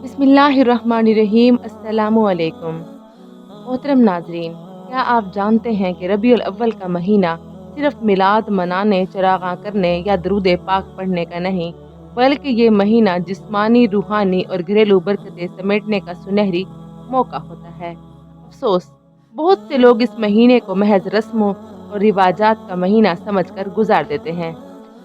بسم اللہ الرحمن الرحیم۔ السلام علیکم محترم ناظرین، کیا آپ جانتے ہیں کہ ربیع الاول کا مہینہ صرف میلاد منانے، چراغاں کرنے یا درود پاک پڑھنے کا نہیں، بلکہ یہ مہینہ جسمانی، روحانی اور گھریلو برکتیں سمیٹنے کا سنہری موقع ہوتا ہے۔ افسوس، بہت سے لوگ اس مہینے کو محض رسموں اور رواجات کا مہینہ سمجھ کر گزار دیتے ہیں،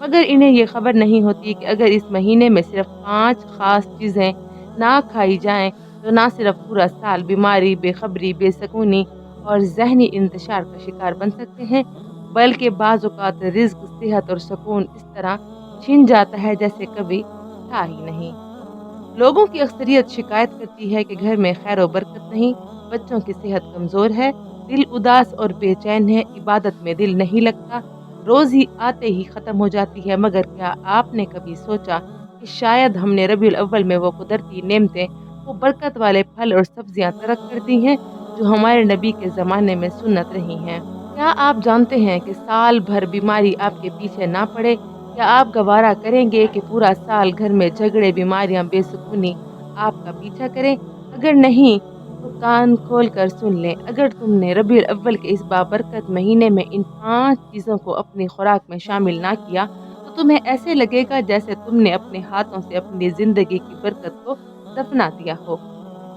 مگر انہیں یہ خبر نہیں ہوتی کہ اگر اس مہینے میں صرف 5 خاص چیزیں نہ کھائی جائیں تو نہ صرف پورا سال بیماری، بے خبری، بے سکونی اور ذہنی انتشار کا شکار بن سکتے ہیں، بلکہ بعض اوقات رزق، صحت اور سکون اس طرح چھن جاتا ہے جیسے کبھی تھا ہی نہیں۔ لوگوں کی اکثریت شکایت کرتی ہے کہ گھر میں خیر و برکت نہیں، بچوں کی صحت کمزور ہے، دل اداس اور بے چین ہے، عبادت میں دل نہیں لگتا، روزی آتے ہی ختم ہو جاتی ہے۔ مگر کیا آپ نے کبھی سوچا کہ شاید ہم نے ربیع الاول میں وہ قدرتی نعمتیں، وہ برکت والے پھل اور سبزیاں ترک کر دی ہیں جو ہمارے نبی کے زمانے میں سنت رہی ہیں؟ کیا آپ جانتے ہیں کہ سال بھر بیماری آپ کے پیچھے نہ پڑے؟ کیا آپ گوارا کریں گے کہ پورا سال گھر میں جھگڑے، بیماریاں، بے سکونی آپ کا پیچھا کریں؟ اگر نہیں تو کان کھول کر سن لیں، اگر تم نے ربیع الاول کے اس بابرکت مہینے میں ان 5 چیزوں کو اپنی خوراک میں شامل نہ کیا تو تمہیں ایسے لگے گا جیسے تم نے اپنے ہاتھوں سے اپنی زندگی کی برکت کو دفنا دیا ہو۔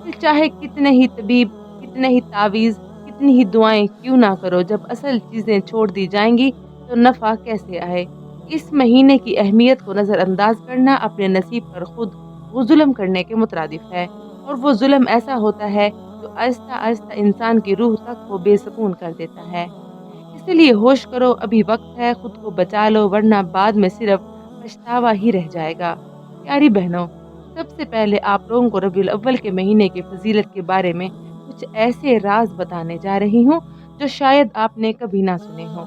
پھر چاہے کتنے ہی طبیب، کتنے ہی تعویذ، کتنی ہی دعائیں کیوں نہ کرو، جب اصل چیزیں چھوڑ دی جائیں گی تو نفع کیسے آئے؟ اس مہینے کی اہمیت کو نظر انداز کرنا اپنے نصیب پر خود وہ ظلم کرنے کے مترادف ہے، اور وہ ظلم ایسا ہوتا ہے جو آہستہ آہستہ انسان کی روح تک کو بے سکون کر دیتا ہے۔ اس لیے ہوش کرو، ابھی وقت ہے، خود کو بچا لو، ورنہ بعد میں صرف پچھتاوا ہی رہ جائے گا۔ پیاری بہنوں، سب سے پہلے آپ لوگوں کو ربیع الاول کے مہینے کی فضیلت کے بارے میں کچھ ایسے راز بتانے جا رہی ہوں جو شاید آپ نے کبھی نہ سنے ہوں،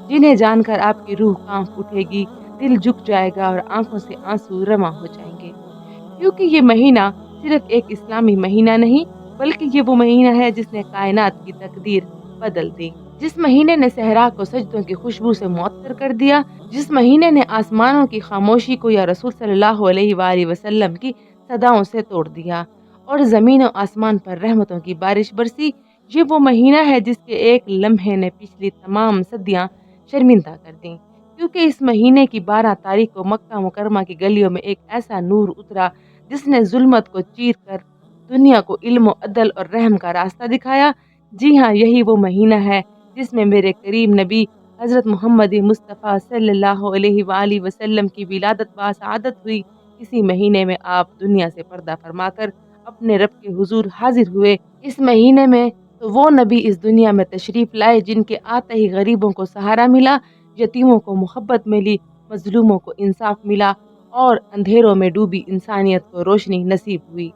جنہیں جان کر آپ کی روح کانپ اٹھے گی، دل جھک جائے گا اور آنکھوں سے آنسو رواں ہو جائیں گے۔ کیونکہ یہ مہینہ صرف ایک اسلامی مہینہ نہیں، بلکہ یہ وہ مہینہ ہے جس نے کائنات کی تقدیر بدل دی، جس مہینے نے صحرا کو سجدوں کی خوشبو سے معطر کر دیا، جس مہینے نے آسمانوں کی خاموشی کو یا رسول صلی اللہ علیہ وآلہ وسلم کی صداؤں سے توڑ دیا اور زمین و آسمان پر رحمتوں کی بارش برسی۔ یہ وہ مہینہ ہے جس کے ایک لمحے نے پچھلی تمام صدیاں شرمندہ کر دیں، کیونکہ اس مہینے کی 12 تاریخ کو مکہ مکرمہ کی گلیوں میں ایک ایسا نور اترا جس نے ظلمت کو چیر کر دنیا کو علم و عدل اور رحم کا راستہ دکھایا۔ جی ہاں، یہی وہ مہینہ ہے جس میں میرے کریم نبی حضرت محمد مصطفیٰ صلی اللہ علیہ وآلہ وسلم کی ولادت باسعادت ہوئی۔ اسی مہینے میں آپ دنیا سے پردہ فرما کر اپنے رب کے حضور حاضر ہوئے۔ اس مہینے میں تو وہ نبی اس دنیا میں تشریف لائے جن کے آتے ہی غریبوں کو سہارا ملا، یتیموں کو محبت ملی، مظلوموں کو انصاف ملا اور اندھیروں میں ڈوبی انسانیت کو روشنی نصیب ہوئی۔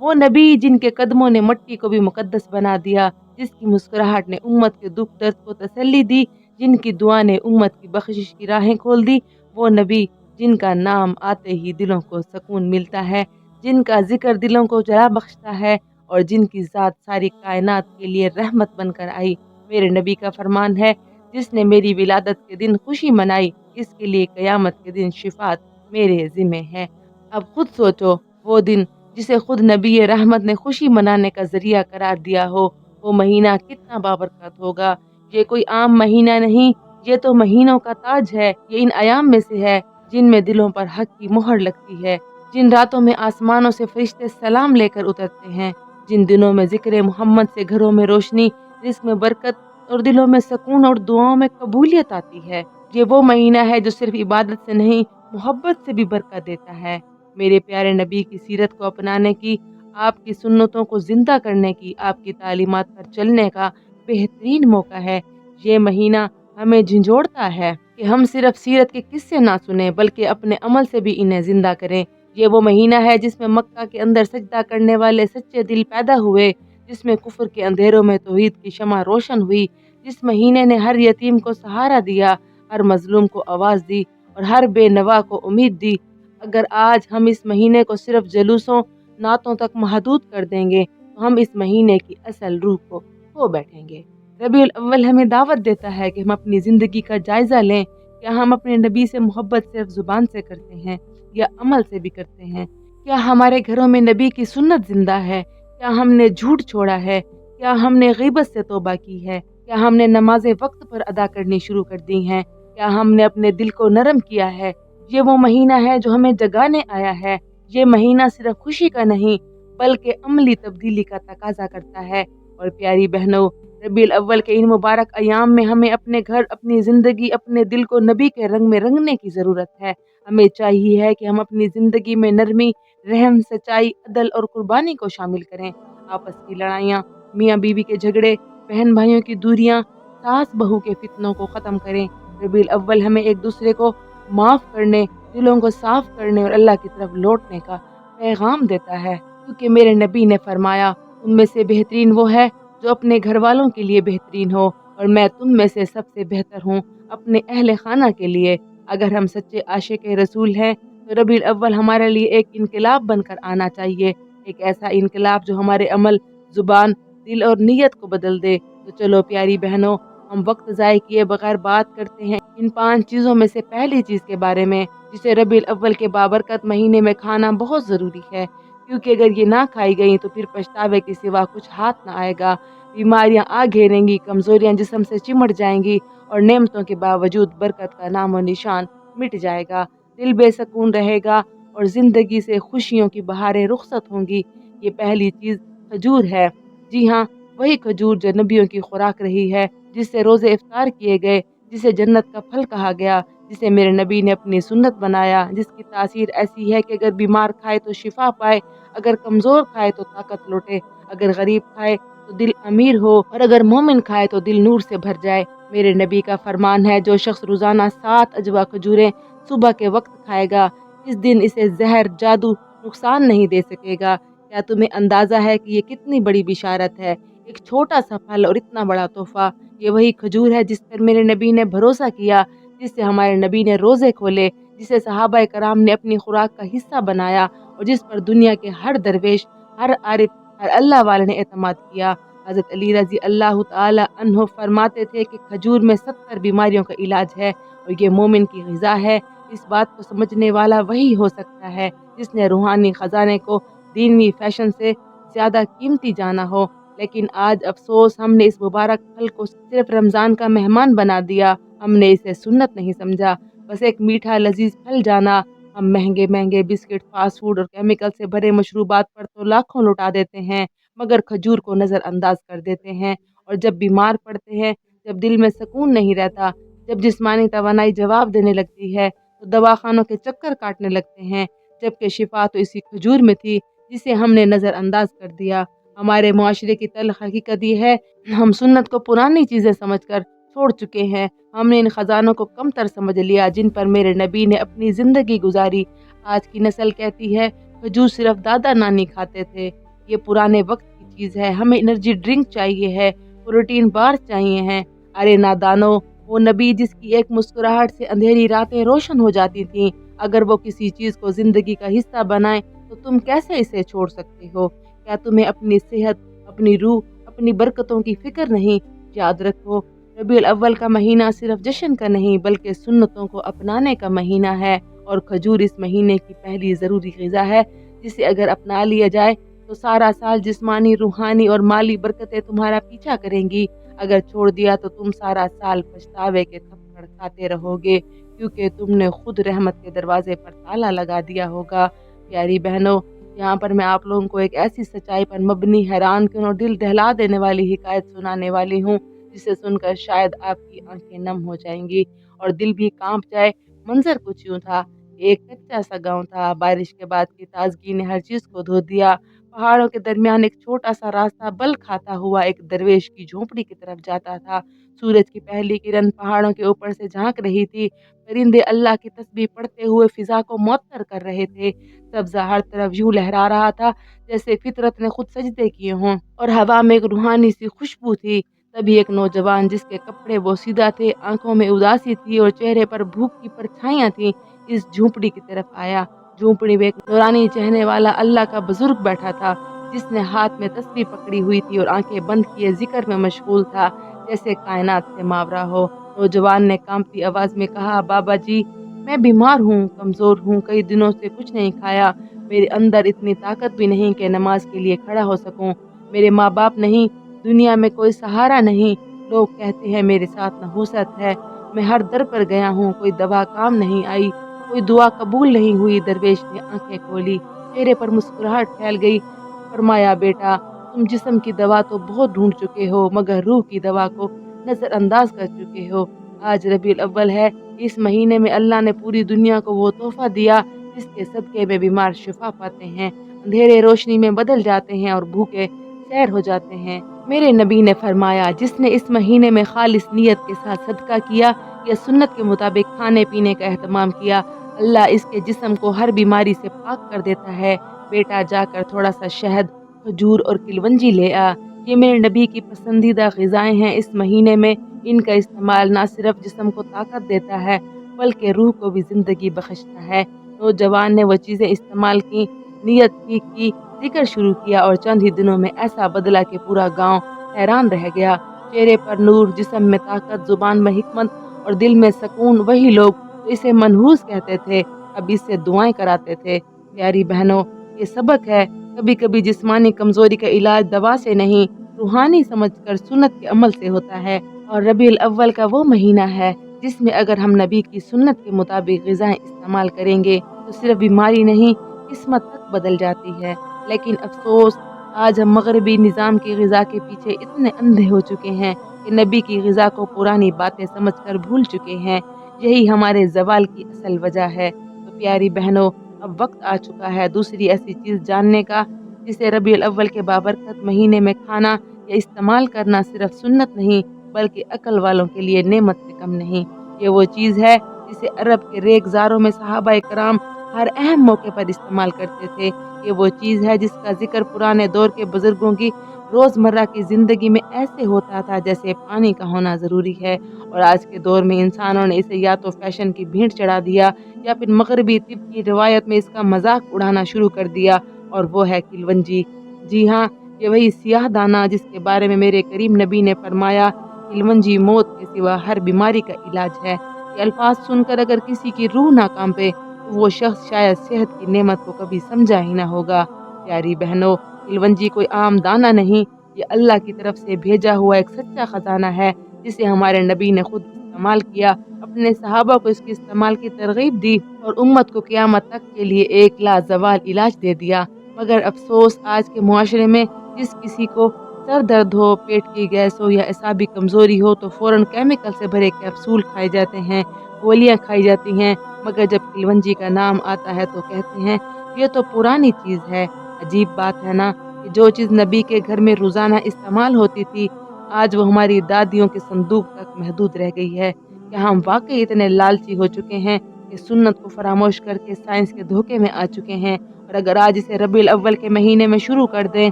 وہ نبی جن کے قدموں نے مٹی کو بھی مقدس بنا دیا، جس کی مسکراہٹ نے امت کے دکھ درد کو تسلی دی، جن کی دعا نے امت کی بخشش کی راہیں کھول دی۔ وہ نبی جن کا نام آتے ہی دلوں کو سکون ملتا ہے، جن کا ذکر دلوں کو جلا بخشتا ہے اور جن کی ذات ساری کائنات کے لیے رحمت بن کر آئی۔ میرے نبی کا فرمان ہے، جس نے میری ولادت کے دن خوشی منائی، اس کے لیے قیامت کے دن شفاعت میرے ذمہ ہے۔ اب خود سوچو، وہ دن جسے خود نبی رحمت نے خوشی منانے کا ذریعہ قرار دیا ہو، وہ مہینہ کتنا بابرکت ہوگا۔ یہ کوئی عام مہینہ نہیں، یہ تو مہینوں کا تاج ہے۔ یہ ان ایام میں سے ہے جن میں دلوں پر حق کی مہر لگتی ہے، جن راتوں میں آسمانوں سے فرشتے سلام لے کر اترتے ہیں، جن دنوں میں ذکر محمد سے گھروں میں روشنی، رزق میں برکت اور دلوں میں سکون اور دعاؤں میں قبولیت آتی ہے۔ یہ وہ مہینہ ہے جو صرف عبادت سے نہیں، محبت سے بھی برکت دیتا ہے۔ میرے پیارے نبی کی سیرت کو اپنانے کی، آپ کی سنتوں کو زندہ کرنے کی، آپ کی تعلیمات پر چلنے کا بہترین موقع ہے۔ یہ مہینہ ہمیں جھنجھوڑتا ہے کہ ہم صرف سیرت کے قصے نہ سنیں بلکہ اپنے عمل سے بھی انہیں زندہ کریں۔ یہ وہ مہینہ ہے جس میں مکہ کے اندر سجدہ کرنے والے سچے دل پیدا ہوئے، جس میں کفر کے اندھیروں میں توحید کی شمع روشن ہوئی، جس مہینے نے ہر یتیم کو سہارا دیا، ہر مظلوم کو آواز دی اور ہر بے نوا کو امید دی۔ اگر آج ہم اس مہینے کو صرف جلوسوں، نعتوں تک محدود کر دیں گے تو ہم اس مہینے کی اصل روح کو کھو بیٹھیں گے۔ ربیع الاول ہمیں دعوت دیتا ہے کہ ہم اپنی زندگی کا جائزہ لیں۔ کیا ہم اپنے نبی سے محبت صرف زبان سے کرتے ہیں یا عمل سے بھی کرتے ہیں؟ क्या हमारे घरों में नबी की सुन्नत जिंदा है? क्या हमने झूठ छोड़ा है? क्या हमने गीबत से तौबा की है? क्या हमने नमाजें वक्त पर अदा करनी शुरू कर दी हैं? क्या हमने अपने दिल को नरम किया है? ये वो महीना है जो हमें जगाने आया है। ये महीना सिर्फ खुशी का नहीं बल्कि अमली तब्दीली का तकाजा करता है। और प्यारी बहनों, रबीउल अव्वल के इन मुबारक अयाम में हमें अपने घर, अपनी ज़िंदगी, अपने दिल को नबी के रंग में रंगने की ज़रूरत है। हमें चाहिए है कि हम अपनी ज़िंदगी में नरमी, रहम, सच्चाई, अदल और कुर्बानी को शामिल करें। आपस की लड़ाइयाँ, मियाँ बीवी के झगड़े, बहन भाइयों की दूरियां, सास बहू के फितनों को ख़त्म करें। रबीउल अव्वल हमें एक दूसरे को माफ़ करने, दिलों को साफ करने और अल्लाह की तरफ लौटने का पैगाम देता है, क्योंकि मेरे नबी ने फरमाया, तुम में से बेहतरीन वो है जो अपने घर वालों के लिए बेहतरीन हो, और मैं तुम में से सबसे बेहतर हूँ अपने अहले खाना के लिए। अगर हम सच्चे आशिक रसूल हैं तो रबीउल अव्वल हमारे लिए एक इनकलाब बनकर आना चाहिए, एक ऐसा इनकलाब जो हमारे अमल, जुबान, दिल और नीयत को बदल दे। तो चलो प्यारी बहनों, हम वक्त ज़ाय किए बगैर बात करते हैं इन 5 चीज़ों में से पहली चीज़ के बारे में, जिसे रबीउल अव्वल के बाबरकत महीने में खाना बहुत ज़रूरी है, क्योंकि अगर ये ना खाई गई तो फिर पछतावे के सिवा कुछ हाथ ना आएगा। बीमारियां आ घेरेंगी, कमज़ोरियां जिस्म से चिमट जाएंगी और नेमतों के बावजूद बरकत का नामो निशान मिट जाएगा। दिल बेसकून रहेगा और ज़िंदगी से खुशियों की बहारें रुखसत होंगी। ये पहली चीज़ खजूर है। जी हाँ, वही खजूर जो नबियों की खुराक रही है, जिससे रोज़े इफ्तार किए गए, जिसे जन्नत का फल कहा गया, जिसे मेरे नबी ने अपनी सुन्नत बनाया, जिसकी तासीर ऐसी है कि अगर बीमार खाए तो शिफा पाए, अगर कमज़ोर खाए तो ताकत लौटे, अगर गरीब खाए तो दिल अमीर हो, और अगर मोमिन खाए तो दिल नूर से भर जाए। मेरे नबी का फरमान है, जो शख्स रोज़ाना 7 अजवा खजूरें सुबह के वक्त खाएगा, इस दिन इसे जहर, जादू नुकसान नहीं दे सकेगा। क्या तुम्हें अंदाज़ा है कि ये कितनी बड़ी बिशारत है? एक छोटा सा फल और इतना बड़ा तोहफा। ये वही खजूर है जिस पर मेरे नबी ने भरोसा किया, जिससे हमारे नबी ने रोज़े खोले, जिसे सहाबा कराम ने अपनी खुराक का हिस्सा बनाया और जिस पर दुनिया के हर दरवेश, हर आरिफ, हर अल्लाह वाले ने एतमाद किया। हज़रत अली रज़ी अल्लाह ताला अन्हो फरमाते थे कि खजूर में 70 बीमारियों का इलाज है और ये मोमिन की ग़िज़ा है। इस बात को समझने वाला वही हो सकता है जिसने रूहानी ख़जाने को दीनी फैशन से ज़्यादा कीमती जाना हो। लेकिन आज अफसोस, हमने इस मुबारक फल को सिर्फ रमज़ान का मेहमान बना दिया। हमने इसे सुन्नत नहीं समझा, बस एक मीठा लजीज फल जाना। हम महंगे महंगे बिस्किट, फास्ट फूड और केमिकल से भरे मशरूबात पर तो लाखों लुटा देते हैं, मगर खजूर को नज़रअंदाज कर देते हैं। और जब बीमार पड़ते हैं, जब दिल में सुकून नहीं रहता, जब जिस्मानी तवानाई जवाब देने लगती है, तो दवाखानों के चक्कर काटने लगते हैं, जबकि शिफा तो इसी खजूर में थी जिसे हमने नज़रअंदाज कर दिया। हमारे मुआशरे की तल्ख़ हकीकत ये है, हम सुन्नत को पुरानी चीज़ें समझकर छोड़ चुके हैं। हमने इन ख़जानों को कमतर समझ लिया जिन पर मेरे नबी ने अपनी ज़िंदगी गुजारी। आज की नस्ल कहती है खजूर सिर्फ दादा नानी खाते थे। ये पुराने वक्त की चीज़ है। हमें एनर्जी ड्रिंक चाहिए है, प्रोटीन बार चाहिए हैं। अरे नादानो, वो नबी जिसकी एक मुस्कुराहट से अंधेरी रातें रोशन हो जाती थीं, अगर वो किसी चीज़ को ज़िंदगी का हिस्सा बनाए तो तुम कैसे इसे छोड़ सकते हो? क्या तुम्हें अपनी सेहत, अपनी रूह, अपनी बरकतों की फिक्र नहीं? याद रखो, रबीउल अव्वल का महीना सिर्फ जश्न का नहीं बल्कि सुन्नतों को अपनाने का महीना है, और खजूर इस महीने की पहली ज़रूरी ग़िज़ा है, जिसे अगर अपना लिया जाए तो सारा साल जिस्मानी, रूहानी और माली बरकतें तुम्हारा पीछा करेंगी। अगर छोड़ दिया तो तुम सारा साल पछतावे के थप्पड़ खाते रहोगे, क्योंकि तुमने खुद रहमत के दरवाजे पर ताला लगा दिया होगा। प्यारी बहनों, यहाँ पर मैं आप लोगों को एक ऐसी सच्चाई पर मबनी, हैरान कुन और दिल दहला देने वाली हिकायत सुनाने वाली हूँ, जिसे सुनकर शायद आपकी आंखें नम हो जाएंगी और दिल भी कांप जाए। मंजर कुछ यूँ था, एक कच्चा सा गांव था। बारिश के बाद की ताजगी ने हर चीज़ को धो दिया। पहाड़ों के दरमियान एक छोटा सा रास्ता बल खाता हुआ एक दरवेश की झोंपड़ी की तरफ जाता था। सूरज की पहली किरण पहाड़ों के ऊपर से झांक रही थी। परिंदे अल्लाह की तस्बीह पढ़ते हुए फिजा को मुअत्तर कर रहे थे। सब्ज़ा हर तरफ यूं लहरा रहा था जैसे फितरत ने खुद सजदे किए हों, और हवा में एक रूहानी सी खुशबू थी। तभी एक नौजवान, जिसके कपड़े बोसीदा थे, आंखों में उदासी थी और चेहरे पर भूख की परछाइयां थीं, इस झोंपड़ी की तरफ आया। झोंपड़ी में एक नूरानी चेहरे वाला अल्लाह का बुजुर्ग बैठा था, जिसने हाथ में तस्बीह पकड़ी हुई थी और आंखें बंद किए जिक्र में मशगूल था, जैसे कायनात से मावरा हो। नौजवान ने कांपती आवाज में कहा, बाबा जी, मैं बीमार हूँ, कमज़ोर हूँ, कई दिनों से कुछ नहीं खाया, मेरे अंदर इतनी ताकत भी नहीं कि नमाज के लिए खड़ा हो सकूँ। मेरे माँ बाप नहीं, दुनिया में कोई सहारा नहीं, लोग कहते हैं मेरे साथ नहुसत है। मैं हर दर पर गया हूँ, कोई दवा काम नहीं आई, कोई दुआ कबूल नहीं हुई। दरवेश ने आंखें खोली, चेहरे पर मुस्कुराहट फैल गई। फरमाया, बेटा तुम जिस्म की दवा तो बहुत ढूंढ चुके हो, मगर रूह की दवा को नज़रअंदाज कर चुके हो। आज रबीउल अव्वल है, इस महीने में अल्लाह ने पूरी दुनिया को वो तोहफा दिया जिसके सदके में बीमार शिफा पाते हैं, अंधेरे रोशनी में बदल जाते हैं और भूखे सैर हो जाते हैं। मेरे नबी ने फरमाया, जिसने इस महीने में खालिस नियत के साथ सदका किया या सुन्नत के मुताबिक खाने पीने का एहतमाम किया, अल्लाह इसके जिस्म को हर बीमारी से पाक कर देता है। बेटा जाकर थोड़ा सा शहद, खजूर और किलवंजी ले आ, ये मेरे नबी की पसंदीदा ग़िज़ाएँ हैं। इस महीने में इनका इस्तेमाल ना सिर्फ जिस्म को ताकत देता है बल्कि रूह को भी ज़िंदगी बख्शता है। नौजवान ने वो चीज़ें इस्तेमाल की, नियत ठीक की, जिक्र शुरू किया और चंद ही दिनों में ऐसा बदला कि पूरा गांव हैरान रह गया। चेहरे पर नूर, जिस्म में ताकत, जुबान में हिकमत और दिल में सुकून। वही लोग तो इसे मनहूस कहते थे, अब इससे दुआएं कराते थे। प्यारी बहनों, ये सबक है, कभी कभी जिस्मानी कमजोरी का इलाज दवा से नहीं, रूहानी समझकर सुन्नत के अमल से होता है। और रबीउल अव्वल का वो महीना है जिसमें अगर हम नबी की सुन्नत के मुताबिक ग़िज़ाएं इस्तेमाल करेंगे तो सिर्फ बीमारी नहीं, किस्मत तक बदल जाती है। लेकिन अफसोस, आज हम मगरबी निज़ाम की ग़िज़ा के पीछे इतने अंधे हो चुके हैं कि नबी की ग़िज़ा को पुरानी बातें समझकर भूल चुके हैं। यही हमारे ज़वाल की असल वजह है। तो प्यारी बहनों, अब वक्त आ चुका है दूसरी ऐसी चीज़ जानने का जिसे रबीउल अव्वल के बाबरकत महीने में खाना या इस्तेमाल करना सिर्फ सुन्नत नहीं बल्कि अकल वालों के लिए नेमत से कम नहीं। ये वो चीज़ है जिसे अरब के रेगज़ारों में सहाबाए कराम हर अहम मौके पर इस्तेमाल करते थे। ये वो चीज़ है जिसका जिक्र पुराने दौर के बुजुर्गों की रोज़मर्रा की ज़िंदगी में ऐसे होता था जैसे पानी का होना ज़रूरी है। और आज के दौर में इंसानों ने इसे या तो फैशन की भेंट चढ़ा दिया या फिर मगरबी तिब की रिवायत में इसका मजाक उड़ाना शुरू कर दिया, और वो है किलवंजी। जी हाँ, ये वही सियाह दाना जिसके बारे में मेरे करीम नबी ने फरमाया, किलवंजी मौत के सिवा हर बीमारी का इलाज है। ये अल्फाज सुनकर अगर किसी की रूह ना कांपे तो वो शख्स शायद सेहत की नेमत को कभी समझा ही ना होगा। प्यारी बहनों, किलवंजी कोई आम दाना नहीं, ये अल्लाह की तरफ से भेजा हुआ एक सच्चा खजाना है जिसे हमारे नबी ने खुद इस्तेमाल किया, अपने सहाबा को इसके इस्तेमाल की तरगीब दी और उम्मत को क़यामत तक के लिए एक लाजवाल इलाज दे दिया। मगर अफसोस, आज के मुआशरे में जिस किसी को सर दर्द हो, पेट की गैस हो या एसाबी कमज़ोरी हो तो फ़ौरन केमिकल से भरे कैप्सूल खाए जाते हैं, गोलियां खाई जाती हैं। मगर जब किलवंजी का नाम आता है तो कहते हैं ये तो पुरानी चीज़ है। अजीब बात है ना कि जो चीज़ नबी के घर में रोज़ाना इस्तेमाल होती थी आज वो हमारी दादियों के संदूक तक महदूद रह गई है। क्या हम वाकई इतने लालची हो चुके हैं कि सुन्नत को फरामोश करके साइंस के धोखे में आ चुके हैं? और अगर आज इसे रबीउल अव्वल के महीने में शुरू कर दें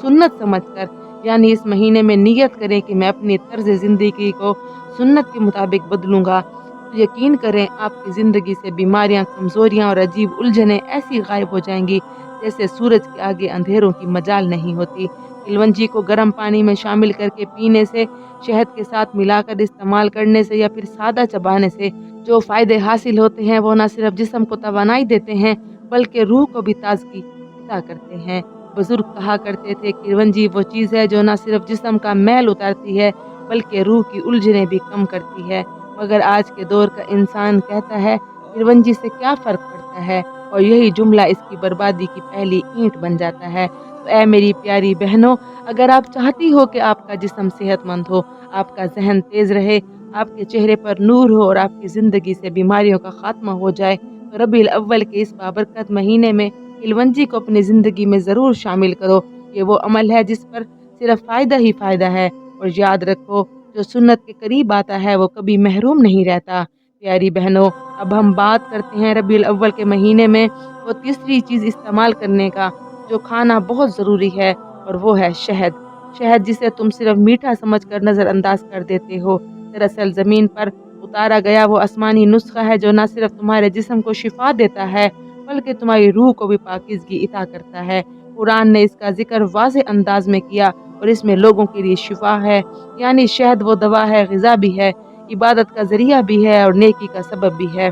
सुन्नत समझकर, यानी इस महीने में नियत करें कि मैं अपनी तर्ज ज़िंदगी को सुन्नत के मुताबिक बदलूंगा, तो यकीन करें आपकी ज़िंदगी से बीमारियां, कमज़ोरियां और अजीब उलझनें ऐसी गायब हो जाएंगी जैसे सूरज के आगे अंधेरों की मजाल नहीं होती। किलवंजी को गर्म पानी में शामिल करके पीने से, शहद के साथ मिलाकर इस्तेमाल करने से या फिर सादा चबाने से जो फ़ायदे हासिल होते हैं वो न सिर्फ जिस्म को तवानाई देते हैं बल्कि रूह को भी ताजगी अता करते हैं। बुजुर्ग कहा करते थे, किलवंजी वो चीज़ है जो न सिर्फ जिस्म का मैल उतारती है बल्कि रूह की उलझनें भी कम करती है। मगर आज के दौर का इंसान कहता है किलवंजी से क्या फ़र्क पड़ता है, और यही जुमला इसकी बर्बादी की पहली ईंट बन जाता है। तो ऐ मेरी प्यारी बहनों, अगर आप चाहती हो कि आपका जिस्म सेहतमंद हो, आपका जहन तेज़ रहे, आपके चेहरे पर नूर हो और आपकी ज़िंदगी से बीमारियों का खात्मा हो जाए, तो रबीउल अव्वल के इस बाबरकत महीने में किलवंजी को अपनी ज़िंदगी में ज़रूर शामिल करो। ये वो अमल है जिस पर सिर्फ फ़ायदा ही फ़ायदा है। और याद रखो, जो सुन्नत के करीब आता है वो कभी महरूम नहीं रहता। प्यारी बहनों, अब हम बात करते हैं रबीउल अव्वल के महीने में वो तीसरी चीज़ इस्तेमाल करने का जो खाना बहुत ज़रूरी है, और वो है शहद। शहद जिसे तुम सिर्फ मीठा समझकर नज़रअंदाज कर देते हो, दरअसल ज़मीन पर उतारा गया वो आसमानी नुस्खा है जो न सिर्फ तुम्हारे जिस्म को शिफा देता है बल्कि तुम्हारी रूह को भी पाकीज़गी अता करता है। कुरान ने इसका जिक्र वाज़ेह अंदाज में किया और इसमें लोगों के लिए शिफा है, यानी शहद वो दवा है, ग़िज़ा भी है, इबादत का ज़रिया भी है और नेकी का सबब भी है।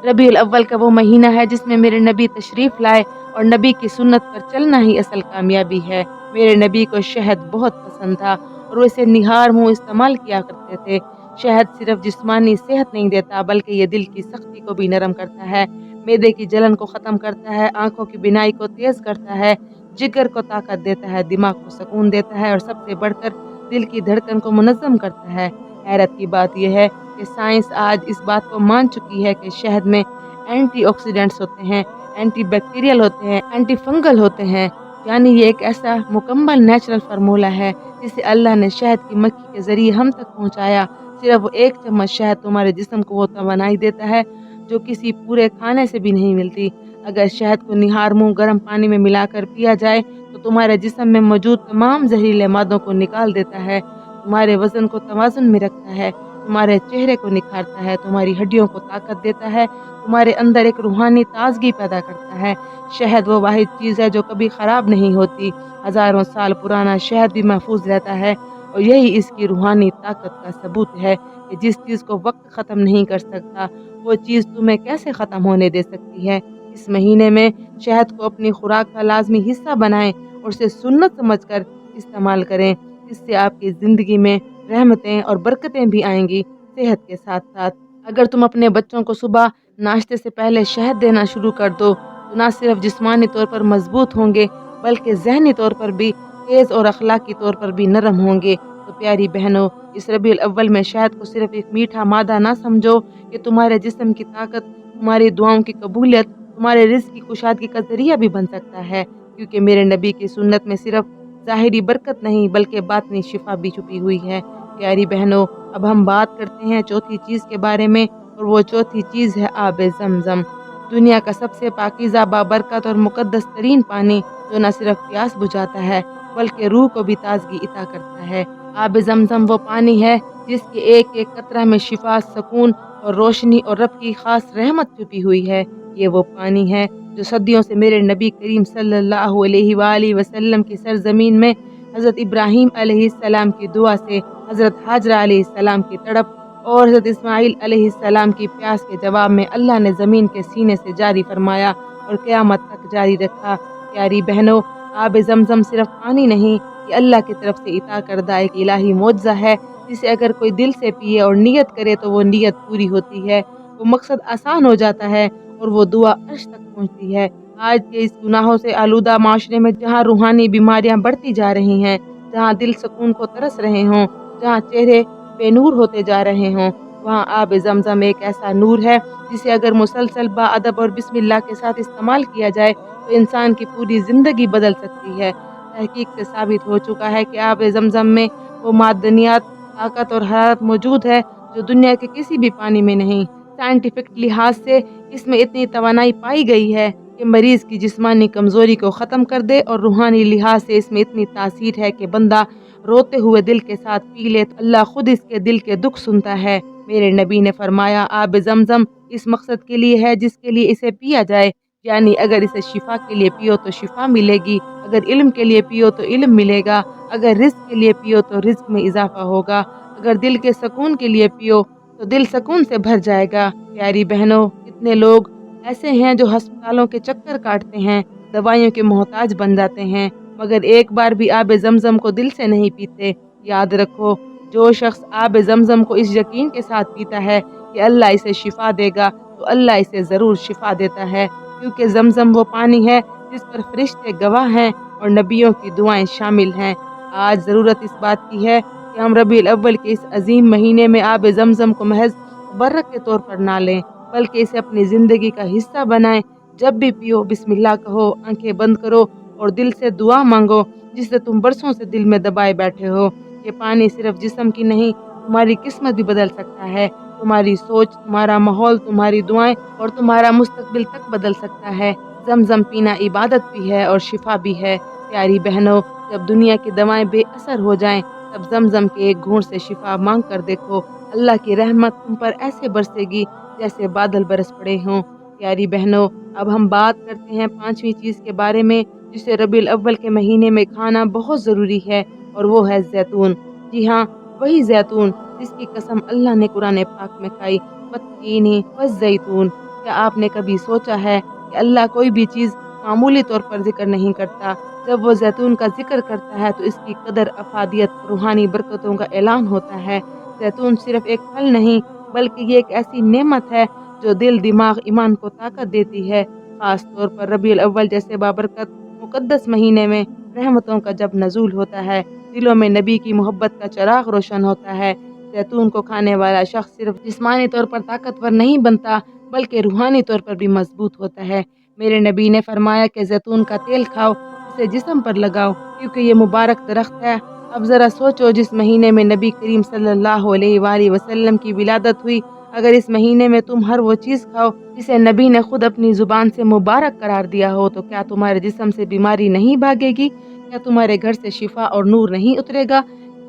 रबी अव्वल का वो महीना है जिसमें मेरे नबी तशरीफ़ लाए और नबी की सुन्नत पर चलना ही असल कामयाबी है। मेरे नबी को शहद बहुत पसंद था और वो इसे निहार मुँह इस्तेमाल किया करते थे। शहद सिर्फ जिस्मानी सेहत नहीं देता बल्कि ये दिल की सख्ती को भी नरम करता है, मैदे की जलन को ख़त्म करता है, आँखों की बिनाई को तेज़ करता है, जिगर को ताकत देता है, दिमाग को सुकून देता है और सबसे बढ़कर दिल की धड़कन को मुनज़्ज़म करता है। हैरत की बात यह है कि साइंस आज इस बात को मान चुकी है कि शहद में एंटीऑक्सीडेंट्स होते हैं, एंटी बैक्टीरियल होते हैं, एंटी फंगल होते हैं। यानी ये एक ऐसा मुकम्मल नेचुरल फार्मूला है जिसे अल्लाह ने शहद की मक्खी के ज़रिए हम तक पहुँचाया। सिर्फ वो 1 चम्मच शहद तुम्हारे जिस्म को वो तवानाई देता है जो किसी पूरे खाने से भी नहीं मिलती। अगर शहद को निहार मुँह गर्म पानी में मिलाकर पिया जाए तो तुम्हारे जिस्म में मौजूद तमाम जहरीले मादों को निकाल देता है, तुम्हारे वज़न को तवाज़ुन में रखता है, तुम्हारे चेहरे को निखारता है, तुम्हारी हड्डियों को ताकत देता है, तुम्हारे अंदर एक रूहानी ताज़गी पैदा करता है। शहद वो वाहिद चीज़ है जो कभी ख़राब नहीं होती, हज़ारों साल पुराना शहद भी महफूज रहता है और यही इसकी रूहानी ताकत का सबूत है कि जिस चीज़ को वक्त ख़त्म नहीं कर सकता वो चीज़ तुम्हें कैसे ख़त्म होने दे सकती है। इस महीने में शहद को अपनी खुराक का लाजमी हिस्सा बनाएं और उसे सुन्नत समझकर इस्तेमाल करें। इससे आपकी ज़िंदगी में रहमतें और बरकतें भी आएंगी। सेहत के साथ साथ अगर तुम अपने बच्चों को सुबह नाश्ते से पहले शहद देना शुरू कर दो तो ना सिर्फ जिस्मानी तौर पर मजबूत होंगे बल्कि ज़हनी तौर पर भी तेज़ और अखलाकी तौर पर भी नरम होंगे। तो प्यारी बहनों, इस रबीउल अव्वल में शहद को सिर्फ एक मीठा मादा ना समझो, ये तुम्हारे जिस्म की ताकत, तुम्हारी दुआओं की कबूलियत, तुम्हारे रिज़्क की कुशादगी का ज़रिया भी बन सकता है। क्योंकि मेरे नबी की सुन्नत में सिर्फ ज़ाहिरी बरकत नहीं बल्कि बातिनी शिफा भी छुपी हुई है। प्यारी बहनों, अब हम बात करते हैं चौथी चीज़ के बारे में और वो चौथी चीज़ है आब ज़मज़म। दुनिया का सबसे पाकीज़ा, बाबरकत और मुक़द्दस तरीन पानी जो न सिर्फ प्यास बुझाता है बल्कि रूह को भी ताज़गी अता करता है। आब ज़मज़म वो पानी है जिसके एक एक कतरा में शिफा, सुकून और रोशनी और रब की खास रहमत छुपी हुई है। ये वो पानी है जो सदियों से मेरे नबी करीम सल्लल्लाहु अलैहि वसल्लम की सरजमीन में हज़रत इब्राहीम अलैहिस्सलाम की दुआ से, हज़रत हाजरा अलैहिस्सलाम की तड़प और हज़रत इस्माइल अलैहिस्सलाम की प्यास के जवाब में अल्लाह ने ज़मीन के सीने से जारी फरमाया और क़यामत तक जारी रखा। प्यारी बहनों, आब ज़मज़म सिर्फ पानी नहीं, ये अल्लाह की तरफ से अता करदा एक इलाही मौजज़ा है जिसे अगर कोई दिल से पिए और नियत करे तो वो नियत पूरी होती है, वो मकसद आसान हो जाता है और वो दुआ अर्श तक पहुँचती है। आज के इस गुनाहों से आलूदा माशरे में जहाँ रूहानी बीमारियाँ बढ़ती जा रही हैं, जहाँ दिल सुकून को तरस रहे हों, जहाँ चेहरे बेनूर होते जा रहे हों, वहाँ आब ज़मज़म एक ऐसा नूर है जिसे अगर मुसलसल बाअदब और बिस्मिल्लाह के साथ इस्तेमाल किया जाए तो इंसान की पूरी ज़िंदगी बदल सकती है। तहकीक से साबित हो चुका है कि आब ज़मज़म में वो मादनियात, ताकत और हरारत मौजूद है जो दुनिया के किसी भी पानी में नहीं। साइंटिफिक लिहाज से इसमें इतनी तवानाई पाई गई है कि मरीज़ की जिस्मानी कमज़ोरी को ख़त्म कर दे और रूहानी लिहाज से इसमें इतनी तासीर है कि बंदा रोते हुए दिल के साथ पी ले तो अल्लाह खुद इसके दिल के दुख सुनता है। मेरे नबी ने फरमाया, आब ज़मज़म इस मकसद के लिए है जिसके लिए इसे पिया जाए, यानी अगर इसे शिफा के लिए पियो तो शिफा मिलेगी, अगर इल्म के लिए पियो तो इल्म मिलेगा, अगर रिज़्क के लिए पियो तो रिज़्क में इजाफा होगा, अगर दिल के सुकून के लिए पियो तो दिल सुकून से भर जाएगा। प्यारी बहनों, कितने लोग ऐसे हैं जो अस्पतालों के चक्कर काटते हैं, दवाइयों के मोहताज बन जाते हैं, मगर एक बार भी आब ज़मज़म को दिल से नहीं पीते। याद रखो, जो शख्स आब ज़मज़म को इस यकीन के साथ पीता है कि अल्लाह इसे शिफा देगा तो अल्लाह इसे ज़रूर शिफा देता है, क्योंकि ज़मज़म वो पानी है जिस पर फरिश्ते गवाह हैं और नबियों की दुआएं शामिल हैं। आज ज़रूरत इस बात की है कि हम रबीउल अव्वल के इस अजीम महीने में आब ज़मज़म को महज मुबर्रक के तौर पर ना लें बल्कि इसे अपनी ज़िंदगी का हिस्सा बनाएं। जब भी पियो बिस्मिल्लाह कहो, आंखें बंद करो और दिल से दुआ मांगो जिसे तुम बरसों से दिल में दबाए बैठे हो। ये पानी सिर्फ जिस्म की नहीं, तुम्हारी किस्मत भी बदल सकता है, तुम्हारी सोच, तुम्हारा माहौल, तुम्हारी दुआएं और तुम्हारा मुस्तकबिल तक बदल सकता है। ज़मज़म पीना इबादत भी है और शिफा भी है। प्यारी बहनों, जब दुनिया की दवाएं बेअसर हो जाएं तब ज़मज़म के एक घूंट से शिफा मांग कर देखो, अल्लाह की रहमत तुम पर ऐसे बरसेगी जैसे बादल बरस पड़े हों। प्यारी बहनों, अब हम बात करते हैं पांचवी चीज़ के बारे में जिसे रबीउल अव्वल के महीने में खाना बहुत ज़रूरी है और वो है ज़ैतून। जी हाँ, वही ज़ैतून जिसकी कसम अल्लाह ने कुरान पाक में खाई, वत्तीनी वज़्ज़ैतून। کیا آپ نے کبھی سوچا ہے کہ اللہ کوئی بھی چیز معمولی طور پر ذکر نہیں کرتا؟ جب وہ زیتون کا ذکر کرتا ہے تو اس کی قدر، افادیت، روحانی برکتوں کا اعلان ہوتا ہے۔ زیتون صرف ایک پھل نہیں بلکہ یہ ایک ایسی نعمت ہے جو دل، دماغ، ایمان کو طاقت دیتی ہے۔ خاص طور پر ربیع الاول جیسے بابرکت مقدس مہینے میں رحمتوں کا جب نزول ہوتا ہے، دلوں میں نبی کی محبت کا چراغ روشن ہوتا ہے۔ زیتون کو کھانے والا شخص صرف جسمانی طور پر طاقتور نہیں بنتا بلکہ روحانی طور پر بھی مضبوط ہوتا ہے۔ میرے نبی نے فرمایا کہ زیتون کا تیل کھاؤ، اسے جسم پر لگاؤ کیونکہ یہ مبارک درخت ہے۔ اب ذرا سوچو، جس مہینے میں نبی کریم صلی اللہ علیہ وآلہ وسلم کی ولادت ہوئی، اگر اس مہینے میں تم ہر وہ چیز کھاؤ جسے نبی نے خود اپنی زبان سے مبارک قرار دیا ہو، تو کیا تمہارے جسم سے بیماری نہیں بھاگے گی؟ کیا تمہارے گھر سے شفا اور نور نہیں اترے گا؟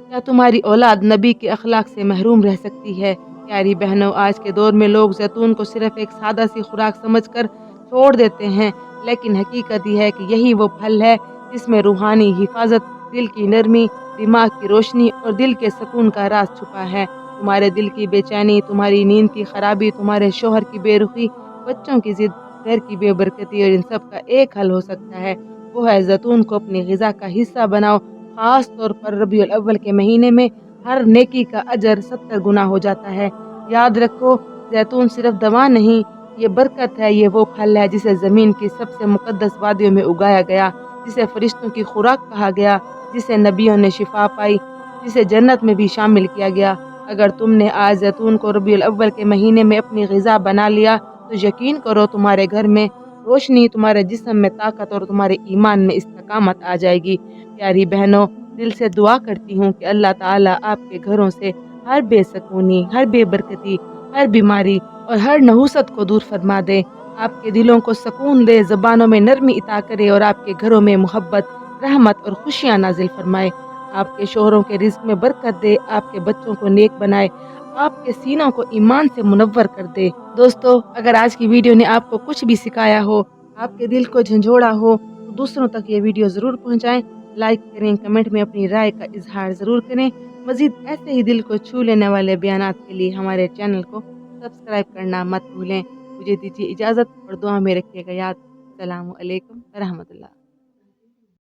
کیا تمہاری اولاد نبی کے اخلاق سے محروم رہ سکتی ہے؟ پیاری بہنوں، آج کے دور میں لوگ زیتون کو صرف ایک سادہ سی خوراک سمجھ کر چھوڑ دیتے ہیں، لیکن حقیقت یہ ہے کہ یہی وہ پھل ہے جس میں روحانی حفاظت، دل کی نرمی، دماغ کی روشنی اور دل کے سکون کا راز چھپا ہے۔ تمہارے دل کی بے چینی، تمہاری نیند کی خرابی، تمہارے شوہر کی بے رخی، بچوں کی ضد، گھر کی بے برکتی، اور ان سب کا ایک حل ہو سکتا ہے، وہ ہے زیتون کو اپنی غذا کا حصہ بناؤ۔ خاص طور پر ربیع الاول کے مہینے میں ہر نیکی کا اجر 70 گنا ہو جاتا ہے۔ یاد رکھو، زیتون صرف دوا نہیں، یہ برکت ہے، یہ وہ پھل ہے جسے زمین کی سب سے مقدس وادیوں میں اگایا گیا، جسے فرشتوں کی خوراک کہا گیا، جسے نبیوں نے شفا پائی، جسے جنت میں بھی شامل کیا گیا۔ اگر تم نے آج زیتون کو ربیع الاول کے مہینے میں اپنی غذا بنا لیا تو یقین کرو تمہارے گھر میں روشنی، تمہارے جسم میں طاقت اور تمہارے ایمان میں استقامت آ جائے گی۔ پیاری بہنوں، دل سے دعا کرتی ہوں کہ اللہ تعالیٰ آپ کے گھروں سے ہر بے سکونی، ہر بے برکتی، ہر بیماری اور ہر نحوست کو دور فرما دے، آپ کے دلوں کو سکون دے، زبانوں میں نرمی عطا کرے اور آپ کے گھروں میں محبت، رحمت اور خوشیاں نازل فرمائے۔ آپ کے شوہروں کے رزق میں برکت دے، آپ کے بچوں کو نیک بنائے، آپ کے سینوں کو ایمان سے منور کر دے۔ دوستو، اگر آج کی ویڈیو نے آپ کو کچھ بھی سکھایا ہو، آپ کے دل کو جھنجھوڑا ہو، تو دوسروں تک یہ ویڈیو ضرور پہنچائیں، لائک کریں، کمنٹ میں اپنی رائے کا اظہار ضرور کریں۔ مزید ایسے ہی دل کو چھو لینے والے بیانات کے لیے ہمارے چینل کو سبسکرائب کرنا مت بھولیں۔ مجھے دیجیے اجازت اور دعا میں رکھیے گا یاد۔ السلام علیکم ورحمۃ اللہ۔